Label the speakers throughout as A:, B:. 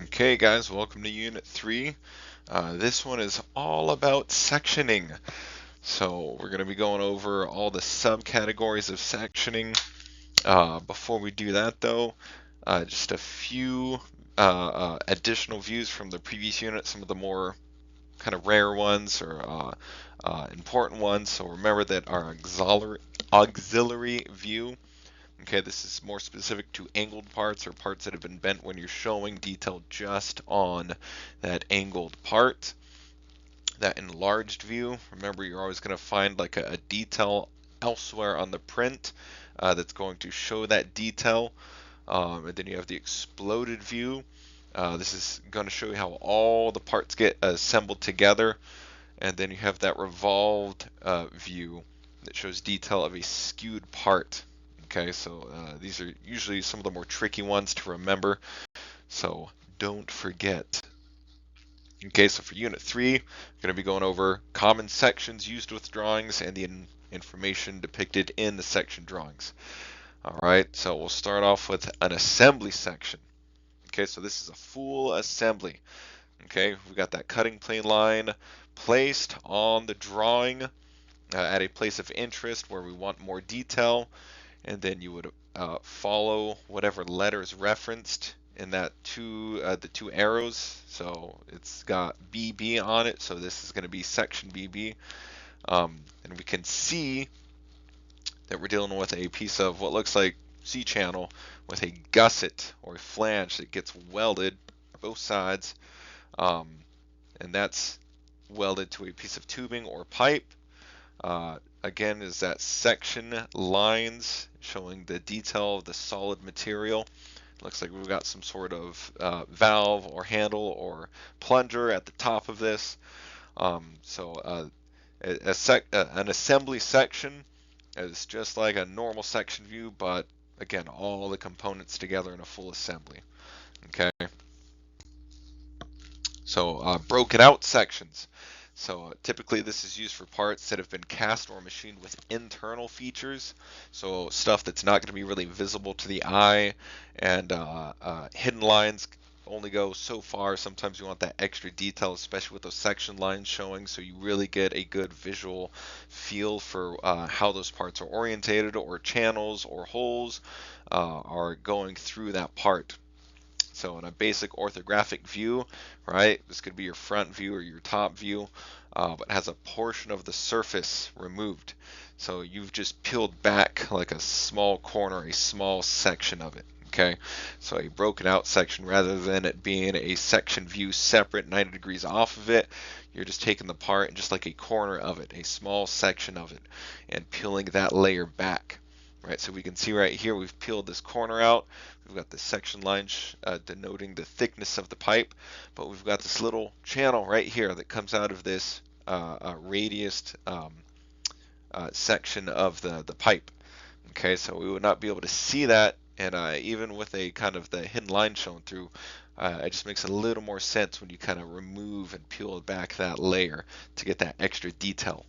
A: Okay guys, welcome to Unit 3. This one is all about sectioning. So we're going to be going over all the subcategories of sectioning. Before we do that though, just a few additional views from the previous unit, some of the more kind of rare ones or important ones. So remember that our auxiliary view. Okay, this is more specific to angled parts or parts that have been bent when you're showing detail just on that angled part. That enlarged view, remember you're always going to find like a detail elsewhere on the print that's going to show that detail. And then you have the exploded view. This is going to show you how all the parts get assembled together. And then you have that revolved view that shows detail of a skewed part. Okay, so these are usually some of the more tricky ones to remember, so don't forget. Okay, so for Unit 3, we're going to be going over common sections used with drawings and the information depicted in the section drawings. Alright, so we'll start off with an assembly section. Okay, so this is a full assembly. Okay, we've got that cutting plane line placed on the drawing at a place of interest where we want more detail. And then you would follow whatever letters referenced in that the two arrows. So it's got BB on it, so this is going to be section BB. And we can see that we're dealing with a piece of what looks like C-channel with a gusset or a flange that gets welded both sides, and that's welded to a piece of tubing or pipe. Again, is that section lines showing the detail of the solid material. Looks like we've got some sort of valve or handle or plunger at the top of this. An assembly section is just like a normal section view, but again, all the components together in a full assembly. Okay. So broken out sections. So typically this is used for parts that have been cast or machined with internal features. So stuff that's not going to be really visible to the eye, and hidden lines only go so far. Sometimes you want that extra detail, especially with those section lines showing, so you really get a good visual feel for how those parts are orientated, or channels or holes are going through that part. So in a basic orthographic view, right, this could be your front view or your top view, but has a portion of the surface removed. So you've just peeled back like a small corner, a small section of it. Okay, so a broken out section, rather than it being a section view separate 90 degrees off of it, you're just taking the part and just like a corner of it, a small section of it, and peeling that layer back. Right, so we can see right here we've peeled this corner out. We've got the section line denoting the thickness of the pipe, but we've got this little channel right here that comes out of this radiused section of the pipe. Okay, so we would not be able to see that, and even with a kind of the hidden line shown through, it just makes a little more sense when you kind of remove and peel back that layer to get that extra detail.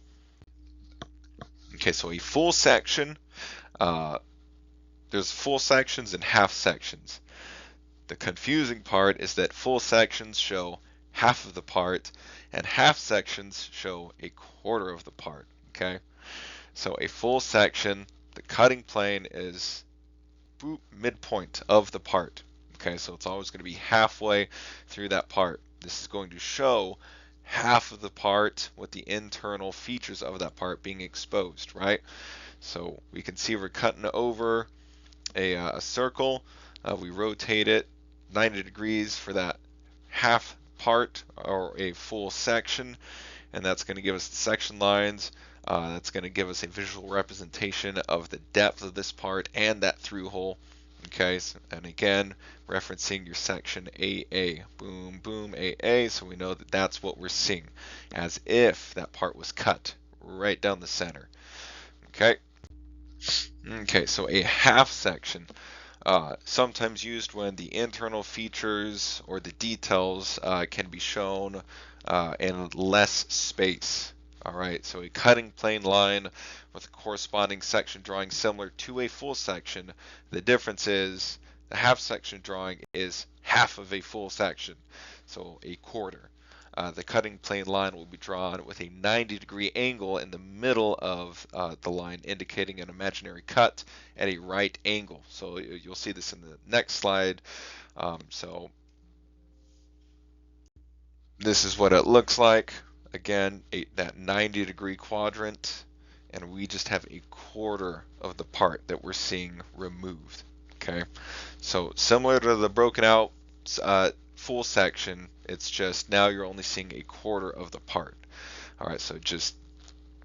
A: Okay, so a full section. There's full sections and half sections. The confusing part is that full sections show half of the part and half sections show a quarter of the part. Okay, so a full section, the cutting plane is midpoint of the part. Okay, so it's always going to be halfway through that part. This is going to show half of the part with the internal features of that part being exposed, right? So we can see we're cutting over a circle. We rotate it 90 degrees for that half part or a full section, and that's going to give us the section lines. That's going to give us a visual representation of the depth of this part and that through hole. Okay, so, and again, referencing your section AA, boom, boom, AA, so we know that that's what we're seeing, as if that part was cut right down the center. Okay. Okay, so a half section, sometimes used when the internal features or the details can be shown in less space. All right, so a cutting plane line with a corresponding section drawing similar to a full section. The difference is The half section drawing is half of a full section, so a quarter. The cutting plane line will be drawn with a 90-degree angle in the middle of the line, indicating an imaginary cut at a right angle. So you'll see this in the next slide. So this is what it looks like. Again, that 90-degree quadrant, and we just have a quarter of the part that we're seeing removed. Okay, so similar to the broken out full section, it's just now you're only seeing a quarter of the part. All right, so just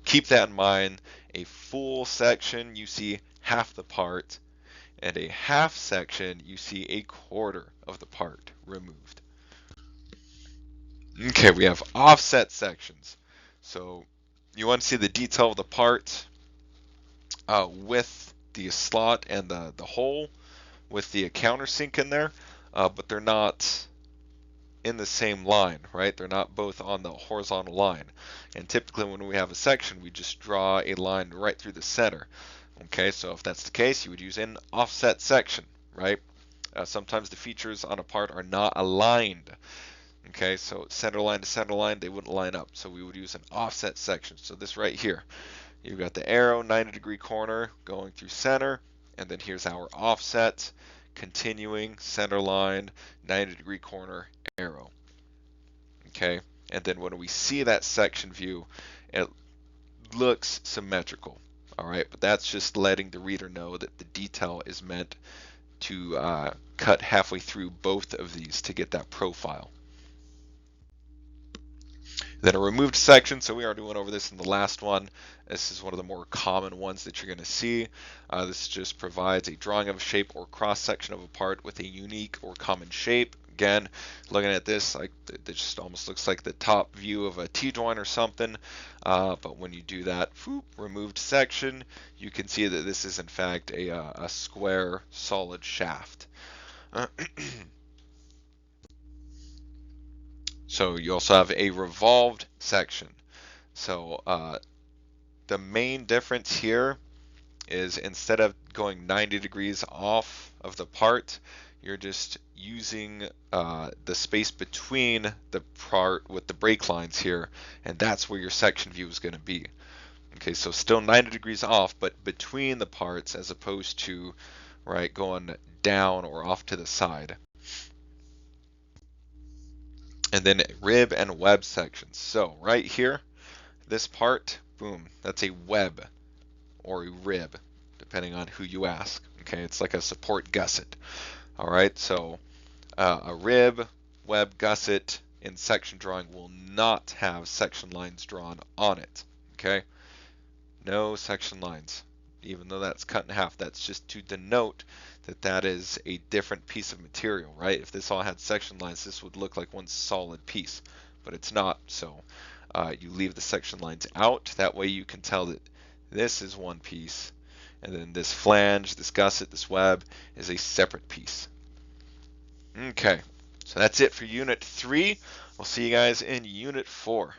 A: keep that in mind. A full section, you see half the part, and a half section, you see a quarter of the part removed. Okay, we have offset sections. So you want to see the detail of the part with the slot and the hole with the countersink in there, but they're not in the same line, right? They're not both on the horizontal line. And typically when we have a section, we just draw a line right through the center. Okay, so if that's the case, you would use an offset section, right? Sometimes the features on a part are not aligned. Okay, so center line to center line, they wouldn't line up. So we would use an offset section. So this right here, you've got the arrow, 90-degree corner going through center, and then here's our offset, continuing center line, 90-degree corner, arrow. Okay, and then when we see that section view, it looks symmetrical. All right, but that's just letting the reader know that the detail is meant to cut halfway through both of these to get that profile. Then a removed section, so we already went over this in the last one. This is one of the more common ones that you're going to see. This just provides a drawing of a shape or cross section of a part with a unique or common shape. Again, looking at this, like it just almost looks like the top view of a T-joint or something. But when you do that removed section, you can see that this is in fact a square solid shaft. So you also have a revolved section. So the main difference here is instead of going 90 degrees off of the part, you're just using the space between the part with the break lines here, and that's where your section view is going to be. Okay, so still 90 degrees off, but between the parts as opposed to going down or off to the side. And then rib and web sections. So right here, this part, boom, that's a web or a rib, depending on who you ask. Okay, it's like a support gusset. All right, so a rib, web, gusset in section drawing will not have section lines drawn on it. Okay, no section lines. Even though that's cut in half, that's just to denote that that is a different piece of material, right? If this all had section lines, this would look like one solid piece, but it's not. So you leave the section lines out. That way you can tell that this is one piece, and then this flange, this gusset, this web is a separate piece. Okay, so that's it for Unit 3. We'll see you guys in Unit 4.